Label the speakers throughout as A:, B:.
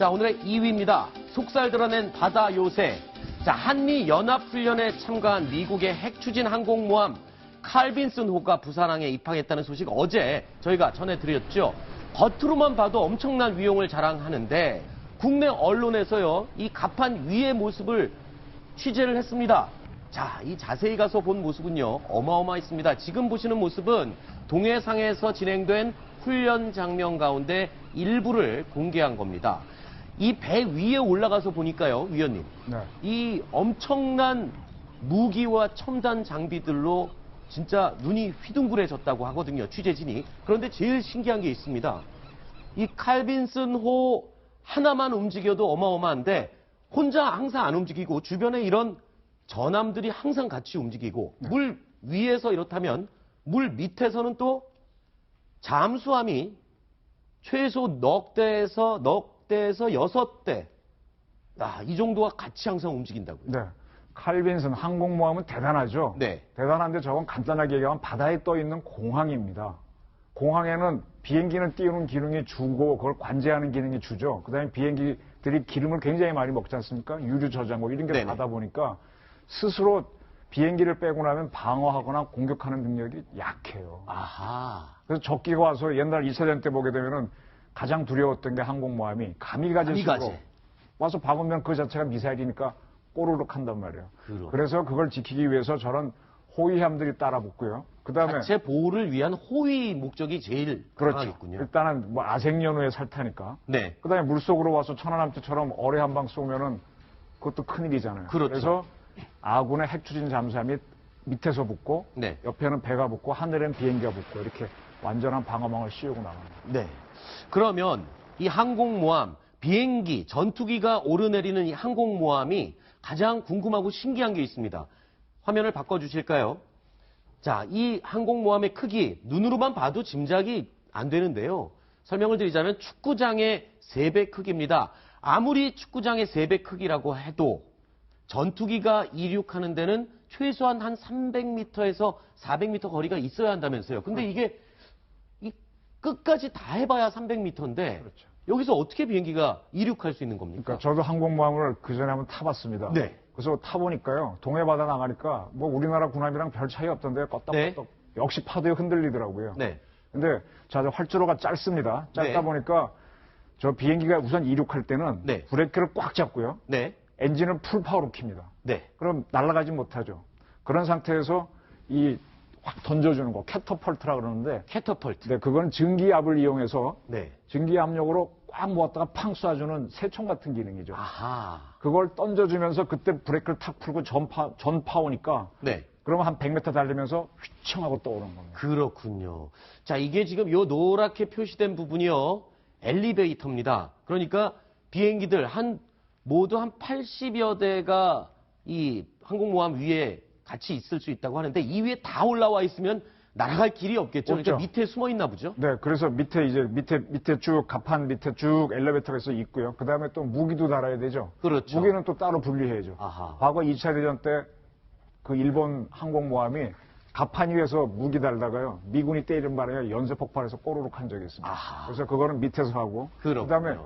A: 자, 오늘의 2위입니다. 속살 드러낸 바다 요새. 자, 한미 연합훈련에 참가한 미국의 핵추진 항공모함 칼빈슨호가 부산항에 입항했다는 소식 어제 저희가 전해드렸죠. 겉으로만 봐도 엄청난 위용을 자랑하는데 국내 언론에서요, 이 갑판 위의 모습을 취재를 했습니다. 자, 이 자세히 가서 본 모습은요, 어마어마했습니다. 지금 보시는 모습은 동해상에서 진행된 훈련 장면 가운데 일부를 공개한 겁니다. 이 배 위에 올라가서 보니까요, 위원님.
B: 네.
A: 이 엄청난 무기와 첨단 장비들로 진짜 눈이 휘둥그레졌다고 하거든요, 취재진이. 그런데 제일 신기한 게 있습니다. 이 칼빈슨호 하나만 움직여도 어마어마한데 혼자 항상 안 움직이고 주변에 이런 전함들이 항상 같이 움직이고
B: 네.
A: 물 위에서 이렇다면 물 밑에서는 또 잠수함이 최소 넉 대에서 6대, 이 정도가 같이 항상 움직인다고요.
B: 네. 칼빈슨 항공모함은 대단하죠.
A: 네.
B: 대단한데 저건 간단하게 얘기하면 바다에 떠 있는 공항입니다. 공항에는 비행기는 띄우는 기능이 주고 그걸 관제하는 기능이 주죠. 그다음에 비행기들이 기름을 굉장히 많이 먹지 않습니까? 유류 저장고 이런 게
A: 네네.
B: 가다 보니까 스스로 비행기를 빼고 나면 방어하거나 공격하는 능력이 약해요.
A: 아하.
B: 그래서 적기가 와서 옛날 2차 대전 때 보게 되면은 가장 두려웠던 게 항공모함이 가미가제식으로
A: 가미가제.
B: 와서 박으면 그 자체가 미사일이니까 꼬르륵 한단 말이에요.
A: 그럼.
B: 그래서 그걸 지키기 위해서 저런 호위함들이 따라 붙고요. 그다음에
A: 자체 보호를 위한 호위 목적이 제일
B: 그렇죠.
A: 강하겠군요.
B: 일단은 뭐 아색연후에 살타니까.
A: 네.
B: 그다음에 물속으로 와서 천안함대처럼 어뢰 한 방 쏘면은 그것도 큰일이잖아요.
A: 그렇죠.
B: 그래서 아군의 핵추진 잠수함이 밑에서 붙고
A: 네.
B: 옆에는 배가 붙고 하늘엔 비행기가 붙고 이렇게 완전한 방어망을 씌우고 나갑니다.
A: 네. 그러면 이 항공모함, 비행기, 전투기가 오르내리는 이 항공모함이 가장 궁금하고 신기한 게 있습니다. 화면을 바꿔주실까요? 자, 이 항공모함의 크기, 눈으로만 봐도 짐작이 안 되는데요. 설명을 드리자면 축구장의 3배 크기입니다. 아무리 축구장의 3배 크기라고 해도 전투기가 이륙하는 데는 최소한 한 300m에서 400m 거리가 있어야 한다면서요. 근데 이게 이 끝까지 다 해봐야 300m인데
B: 그렇죠.
A: 여기서 어떻게 비행기가 이륙할 수 있는 겁니까?
B: 그러니까 저도 항공모함을 그 전에 한번 타봤습니다.
A: 네.
B: 그래서 타보니까요. 동해바다 나가니까 뭐 우리나라 군함이랑 별 차이 없던데요. 껐덕껐덕.
A: 네.
B: 역시 파도에 흔들리더라고요.
A: 네.
B: 근데 저 활주로가 짧습니다. 짧다
A: 네.
B: 보니까 저 비행기가 우선 이륙할 때는
A: 네.
B: 브레이크를 꽉 잡고요.
A: 네.
B: 엔진을 풀파워로 킵니다.
A: 네.
B: 그럼 날아가지 못하죠. 그런 상태에서 이 확 던져주는 거, 캐터펄트라 그러는데,
A: 캐터펄트.
B: 네, 그건 전기압을 이용해서
A: 네.
B: 전기압력으로 꽉 모았다가 팡 쏴주는 새총 같은 기능이죠.
A: 아하.
B: 그걸 던져주면서 그때 브레이크를 탁 풀고 전파오니까
A: 네.
B: 그러면 한 100m 달리면서 휘청하고 떠오르는 겁니다.
A: 그렇군요. 자, 이게 지금 요 노랗게 표시된 부분이요. 엘리베이터입니다. 그러니까 비행기들 모두 한 80여 대가 이 항공모함 위에 같이 있을 수 있다고 하는데 이 위에 다 올라와 있으면 날아갈 길이 없겠죠. 그러니까
B: 없죠.
A: 밑에 숨어 있나 보죠.
B: 네, 그래서 밑에 쭉, 갑판 밑에 쭉 엘리베이터가 있고요. 그 다음에 또 무기도 달아야 되죠.
A: 그렇죠.
B: 무기는 또 따로 분리해야죠.
A: 아하.
B: 과거 2차 대전 때 그 일본 항공모함이 갑판 위에서 무기 달다가요. 미군이 때리는 바람에 연쇄 폭발해서 꼬르륵 한 적이 있습니다.
A: 아하.
B: 그래서 그거는 밑에서 하고.
A: 그렇군요.
B: 그다음에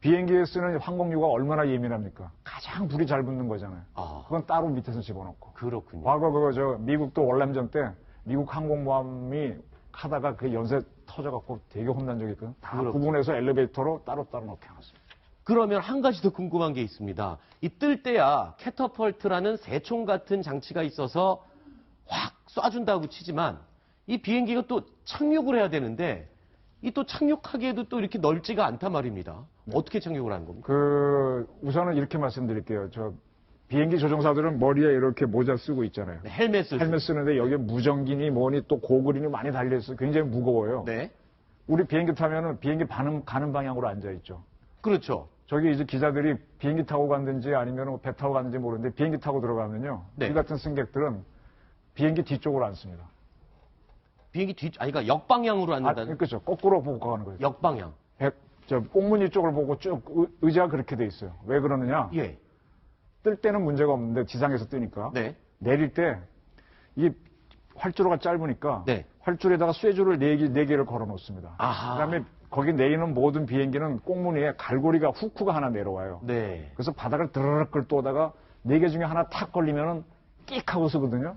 B: 비행기에 쓰는 항공유가 얼마나 예민합니까? 가장 불이 잘 붙는 거잖아요.
A: 아.
B: 그건 따로 밑에서 집어넣고.
A: 그렇군요.
B: 과거 미국도 월남전 때 미국 항공모함이 하다가 그 연쇄 터져갖고 되게 혼난 적이 있거든요. 다
A: 그렇군요.
B: 구분해서 엘리베이터로 따로따로 넣게 해놨습니다.
A: 그러면 한 가지 더 궁금한 게 있습니다. 이 뜰 때야 캐터펄트라는 새총 같은 장치가 있어서 확 쏴준다고 치지만 이 비행기가 또 착륙을 해야 되는데 이 또 착륙하기에도 또 이렇게 넓지가 않단 말입니다.
B: 네.
A: 어떻게 착륙을 하는 겁니까?
B: 우선은 이렇게 말씀드릴게요. 비행기 조종사들은 머리에 이렇게 모자 쓰고 있잖아요.
A: 네, 헬멧을
B: 쓰는데 여기에 무전기니 뭐니 또 고글이니 많이 달려있어요. 굉장히 무거워요.
A: 네.
B: 우리 비행기 타면은 비행기 가는 방향으로 앉아있죠.
A: 그렇죠.
B: 저기 이제 기자들이 비행기 타고 갔는지 아니면 배 타고 갔는지 모르는데 비행기 타고 들어가면요.
A: 네.
B: 우리 같은 승객들은 비행기 뒤쪽으로 앉습니다.
A: 비행기 그러니까 역방향으로 앉는다는.
B: 그렇죠. 거꾸로 보고 가는 거죠.
A: 역방향.
B: 꽁무니 쪽을 보고 쭉 의자가 그렇게 돼 있어요. 왜 그러느냐?
A: 예.
B: 뜰 때는 문제가 없는데 지상에서 뜨니까
A: 네.
B: 내릴 때 이 활주로가 짧으니까
A: 네.
B: 활주로에다가 쇠줄을 4개를 걸어 놓습니다.
A: 아하.
B: 그다음에 거기 내리는 모든 비행기는 꽁무 위에 갈고리가 후크가 하나 내려와요.
A: 네.
B: 그래서 바닥을 드르륵 긁도다가 4개 중에 하나 탁 걸리면은 끽 하고 쓰거든요.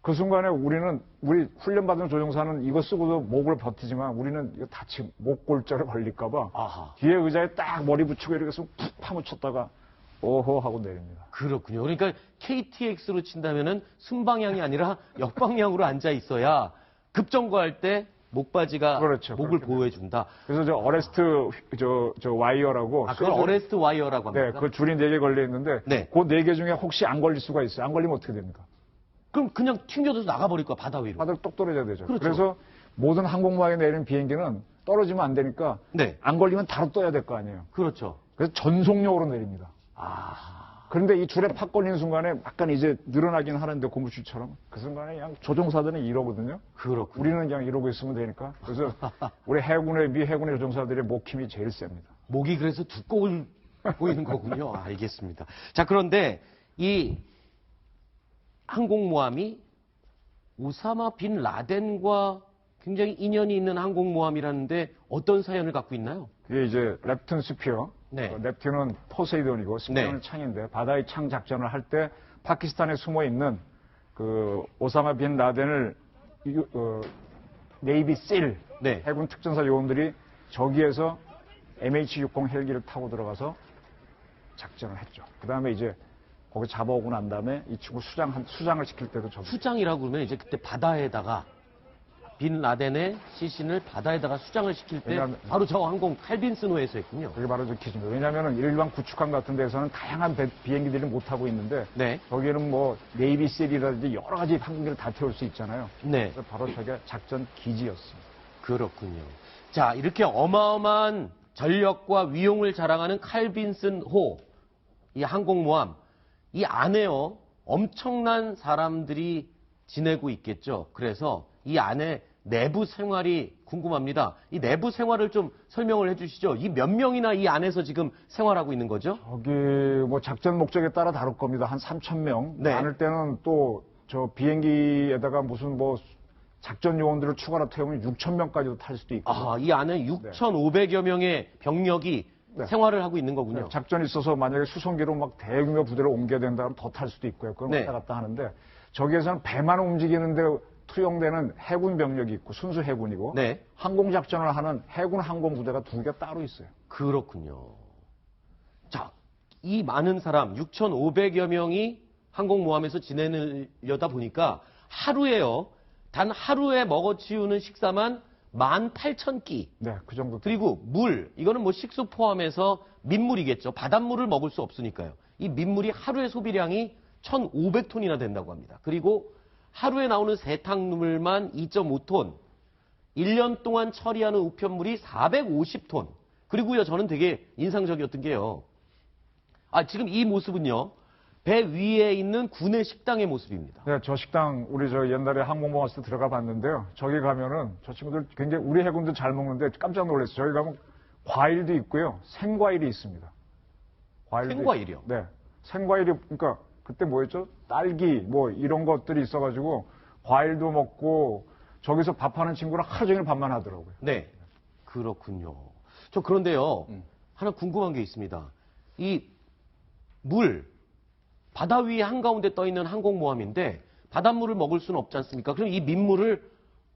B: 그 순간에 우리 훈련받은 조종사는 이거 쓰고도 목을 버티지만 우리는 이거 다치 목골절에 걸릴까봐
A: 아하.
B: 뒤에 의자에 딱 머리 붙이고 이렇게 해서 푹 파묻혔다가 오호 하고 내립니다.
A: 그렇군요. 그러니까 KTX로 친다면은 순방향이 아니라 역방향으로 앉아 있어야 급정거할 때 목바지가
B: 그렇죠.
A: 목을
B: 그렇게
A: 보호해 준다.
B: 그래서 저 어레스트 저 와이어라고
A: 그걸 어레스트 와이어라고
B: 네,
A: 합니다.
B: 그 줄이 4개 걸려 있는데
A: 네.
B: 그 4개 중에 혹시 안 걸릴 수가 있어요. 안 걸리면 어떻게 됩니까?
A: 그럼 그냥 튕겨져서 나가버릴 거야, 바다 위로.
B: 바닥 똑 떨어져야 되죠.
A: 그렇죠.
B: 그래서 모든 항공모함에 내리는 비행기는 떨어지면 안 되니까
A: 네.
B: 안 걸리면 바로 떠야 될 거 아니에요.
A: 그렇죠.
B: 그래서 전속력으로 내립니다. 그런데 이 줄에 팍 걸리는 순간에 약간 이제 늘어나긴 하는데 고무줄처럼 그 순간에 그냥 조종사들은 이러거든요.
A: 그렇군요.
B: 우리는 그냥 이러고 있으면 되니까. 그래서 우리 미 해군의 조종사들의 목 힘이 제일 셉니다.
A: 목이 그래서 두꺼울 보이는 거군요. 알겠습니다. 자, 그런데 이 항공모함이 오사마 빈 라덴과 굉장히 인연이 있는 항공모함이라는데 어떤 사연을 갖고 있나요?
B: 이게 이제 랩튼 스피어.
A: 네.
B: 랩튼은 포세이돈이고 스피어는
A: 네.
B: 창인데 바다의 창 작전을 할 때 파키스탄에 숨어 있는 그 오사마 빈 라덴을 네이비 실
A: 네.
B: 해군 특전사 요원들이 저기에서 MH-60 헬기를 타고 들어가서 작전을 했죠. 그 다음에 이제 거기 잡아오고 난 다음에 이 친구 수장을 시킬 때도 저기
A: 수장이라고 그러면 이제 그때 바다에다가 빈 라덴의 시신을 바다에다가 수장을 시킬 때
B: 왜냐하면-
A: 바로 저 항공 칼빈슨호에서 했군요.
B: 그게 바로 저 기준입니다. 왜냐하면 일반 구축함 같은 데서는 다양한 비행기들이 못 타고 있는데
A: 네.
B: 거기에는 뭐 네이비 셀이라든지 여러 가지 항공기를 다 태울 수 있잖아요.
A: 네.
B: 그래서 바로 저게 작전 기지였습니다.
A: 그렇군요. 자, 이렇게 어마어마한 전력과 위용을 자랑하는 칼빈슨호, 이 항공모함, 이 안에요, 엄청난 사람들이 지내고 있겠죠. 그래서 이 안에 내부 생활이 궁금합니다. 이 내부 생활을 좀 설명을 해 주시죠. 이 몇 명이나 이 안에서 지금 생활하고 있는 거죠?
B: 거기 뭐 작전 목적에 따라 다를 겁니다. 한 3,000명.
A: 네.
B: 많을 때는 또 저 비행기에다가 무슨 뭐 작전 요원들을 추가로 태우면 6,000명까지도 탈 수도 있고.
A: 아, 이 안에 6,500여 명의 병력이
B: 네.
A: 생활을 하고 있는 거군요.
B: 작전이 있어서 만약에 수송기로 막 대규모 부대를 옮겨야 된다면 더 탈 수도 있고요. 그건
A: 네.
B: 왔다 갔다 하는데 저기에서는 배만 움직이는데 투영되는 해군 병력이 있고 순수 해군이고
A: 네.
B: 항공 작전을 하는 해군 항공 부대가 2개 따로 있어요.
A: 그렇군요. 자, 이 많은 사람, 6,500여 명이 항공모함에서 지내려다 보니까 하루에요, 단 하루에 먹어치우는 식사만 18,000끼.
B: 네, 그 정도.
A: 그리고 물, 이거는 뭐 식수 포함해서 민물이겠죠. 바닷물을 먹을 수 없으니까요. 이 민물이 하루의 소비량이 1,500톤이나 된다고 합니다. 그리고 하루에 나오는 세탁물만 2.5톤, 1년 동안 처리하는 우편물이 450톤. 그리고요, 저는 되게 인상적이었던 게요. 지금 이 모습은요, 배 위에 있는 군의 식당의 모습입니다.
B: 네, 저 식당 우리 저 옛날에 항공모함 왔을 때 들어가 봤는데요. 저기 가면은 저 친구들 굉장히 우리 해군도 잘 먹는데 깜짝 놀랐어요. 저기 가면 과일도 있고요. 생과일이 있습니다.
A: 생과일이요?
B: 네. 생과일이 그러니까 그때 뭐였죠? 딸기 뭐 이런 것들이 있어가지고 과일도 먹고 저기서 밥하는 친구랑 하루 종일 밥만 하더라고요.
A: 네. 그렇군요. 저 그런데요, 하나 궁금한 게 있습니다. 이 물, 바다 위에 한가운데 떠 있는 항공모함인데 바닷물을 먹을 수는 없지 않습니까? 그럼 이 민물을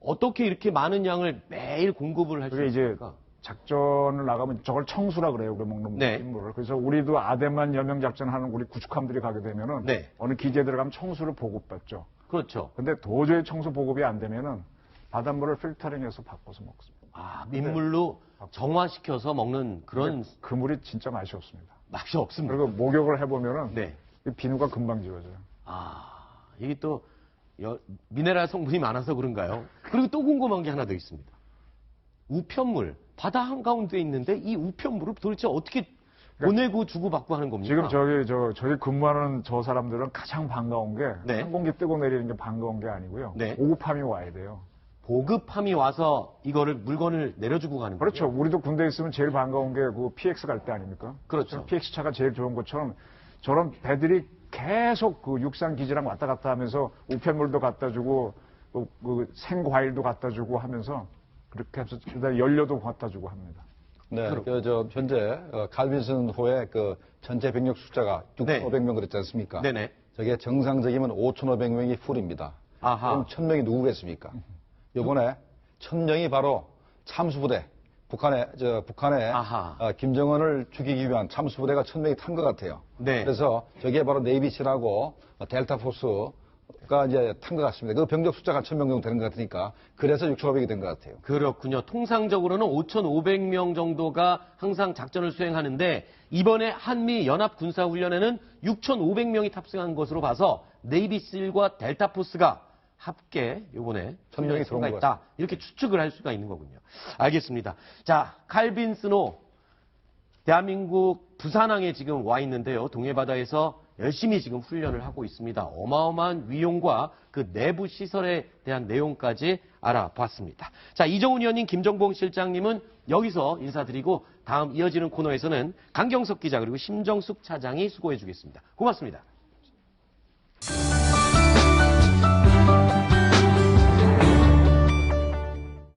A: 어떻게 이렇게 많은 양을 매일 공급을 할 수
B: 그게 이제
A: 있습니까?
B: 작전을 나가면 저걸 청수라 그래요. 그 먹는
A: 네.
B: 물을. 그래서 우리도 아대만 여명 작전하는 우리 구축함들이 가게 되면은
A: 네.
B: 어느 기지에 들어가면 청수를 보급받죠.
A: 그렇죠.
B: 근데 도저히 청수 보급이 안 되면은 바닷물을 필터링해서 바꿔서 먹습니다.
A: 민물로 정화시켜서 먹는 그런
B: 근데 그 물이 진짜 맛이 없습니다.
A: 맛이 없습니다.
B: 그리고 목욕을 해보면은
A: 네.
B: 이 비누가 금방 지워져요.
A: 이게 또 미네랄 성분이 많아서 그런가요? 그리고 또 궁금한 게 하나 더 있습니다. 우편물, 바다 한가운데 있는데 이 우편물을 도대체 어떻게 보내고 주고받고 하는 겁니까?
B: 지금 저기 근무하는 저 사람들은 가장 반가운 게
A: 네.
B: 항공기 뜨고 내리는 게 반가운 게 아니고요.
A: 네.
B: 보급함이 와야 돼요.
A: 보급함이 와서 이거를 물건을 내려주고 가는 거죠.
B: 그렇죠. 우리도 군대에 있으면 제일 반가운 게 그 PX 갈 때 아닙니까?
A: 그렇죠.
B: PX 차가 제일 좋은 것처럼 저런 배들이 계속 그 육상 기지랑 왔다 갔다 하면서 우편물도 갖다 주고 그 생과일도 갖다 주고 하면서 그렇게 해서 그다음에 연료도 갖다 주고 합니다.
C: 네, 현재 칼빈슨 호의 그 전체 병력 숫자가 6,500명 그랬지 않습니까?
A: 네네.
C: 저게 정상적이면 5,500명이 풀입니다.
A: 아하.
C: 그럼 1,000명이 누구겠습니까? 요번에 1,000명이 바로 참수부대, 북한의 김정은을 죽이기 위한 참수부대가 1,000명이 탄 것 같아요.
A: 네.
C: 그래서 저게 바로 네이비시라고 델타포스가 이제 탄 것 같습니다. 그 병력 숫자가 1,000명 정도 되는 것 같으니까 그래서 6,500이 된 것 같아요.
A: 그렇군요. 통상적으로는 5,500명 정도가 항상 작전을 수행하는데 이번에 한미 연합 군사훈련에는 6,500명이 탑승한 것으로 봐서 네이비실과 델타포스가 합계 요번에
C: 1,000명이
A: 들어가
C: 들어온
A: 있다. 이렇게 추측을 할 수가 있는 거군요. 알겠습니다. 자, 칼빈슨호 대한민국 부산항에 지금 와 있는데요. 동해바다에서 열심히 지금 훈련을 하고 있습니다. 어마어마한 위용과 그 내부 시설에 대한 내용까지 알아봤습니다. 자, 이정훈 의원님, 김정봉 실장님은 여기서 인사드리고 다음 이어지는 코너에서는 강경석 기자 그리고 심정숙 차장이 수고해 주겠습니다. 고맙습니다.